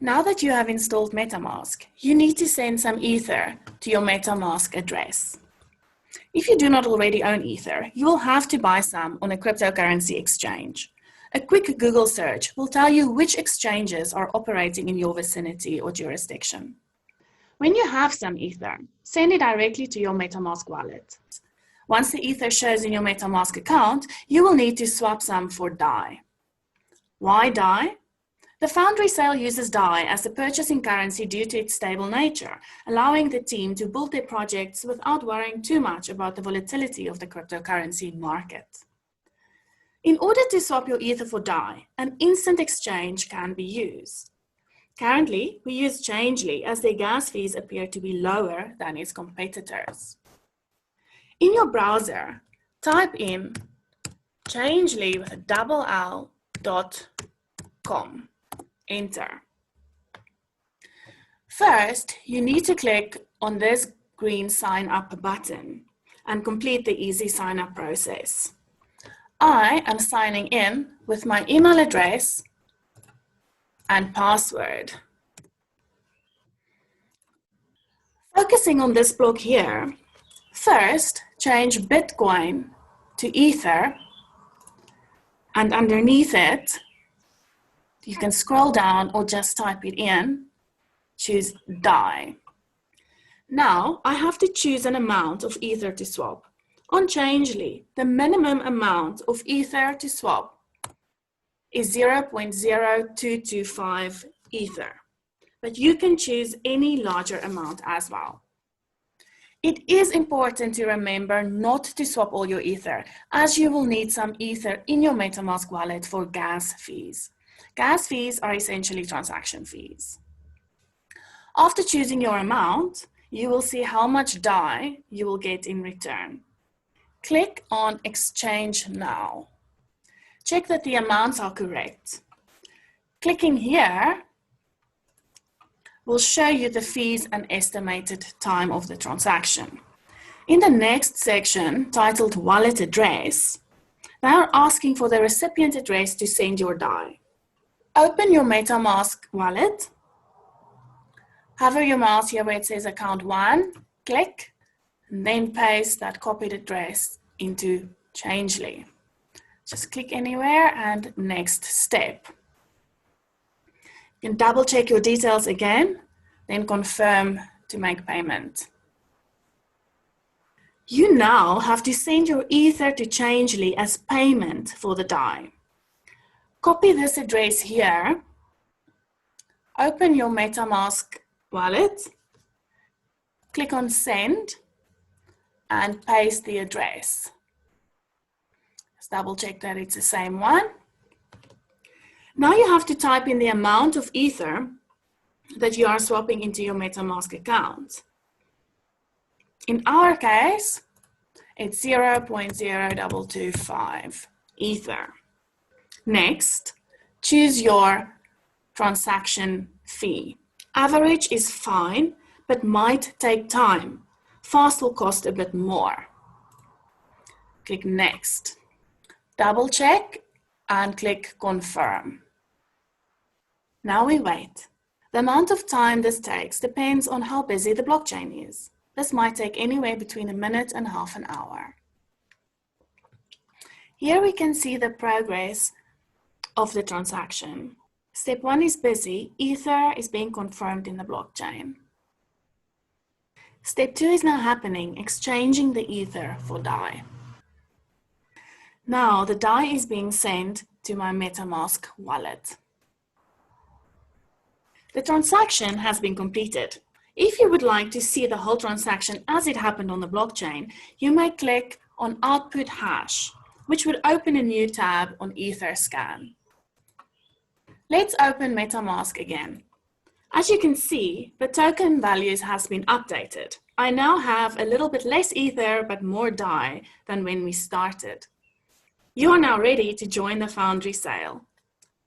Now that you have installed MetaMask, you need to send some Ether to your MetaMask address. If you do not already own Ether, you will have to buy some on a cryptocurrency exchange. A quick Google search will tell you which exchanges are operating in your vicinity or jurisdiction. When you have some Ether, send it directly to your MetaMask wallet. Once the Ether shows in your MetaMask account, you will need to swap some for DAI. Why DAI? The Foundry sale uses DAI as the purchasing currency due to its stable nature, allowing the team to build their projects without worrying too much about the volatility of the cryptocurrency market. In order to swap your Ether for DAI, an instant exchange can be used. Currently, we use Changelly as their gas fees appear to be lower than its competitors. In your browser, type in Changelly with a double L.com. Enter. First, you need to click on this green sign up button and complete the easy sign up process. I am signing in with my email address and password. Focusing on this block here, first change Bitcoin to Ether, and underneath it, you can scroll down or just type it in, choose DAI. Now I have to choose an amount of Ether to swap. On Changelly, the minimum amount of Ether to swap is 0.0225 Ether, but you can choose any larger amount as well. It is important to remember not to swap all your Ether, as you will need some Ether in your MetaMask wallet for gas fees. Gas fees are essentially transaction fees. After choosing your amount, you will see how much DAI you will get in return. Click on Exchange Now. Check that the amounts are correct. Clicking here will show you the fees and estimated time of the transaction. In the next section, titled Wallet Address, they are asking for the recipient address to send your DAI. Open your MetaMask wallet. Hover your mouse here where it says Account 1, click, and then paste that copied address into Changelly. Just click anywhere and next step. You can double check your details again, then confirm to make payment. You now have to send your Ether to Changelly as payment for the DAI. Copy this address here, open your MetaMask wallet, click on Send, and paste the address. Just double check that it's the same one. Now you have to type in the amount of Ether that you are swapping into your MetaMask account. In our case, it's 0.0225 Ether. Next, choose your transaction fee. Average is fine, but might take time. Fast will cost a bit more. Click Next. Double check and click Confirm. Now we wait. The amount of time this takes depends on how busy the blockchain is. This might take anywhere between a minute and half an hour. Here we can see the progress of the transaction. Step 1 is busy. Ether is being confirmed in the blockchain. Step 2 is now happening, exchanging the Ether for DAI. Now the DAI is being sent to my MetaMask wallet. The transaction has been completed. If you would like to see the whole transaction as it happened on the blockchain, you may click on Output Hash, which would open a new tab on Etherscan. Let's open MetaMask again. As you can see, the token values has been updated. I now have a little bit less Ether, but more DAI than when we started. You are now ready to join the Foundry sale.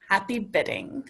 Happy bidding.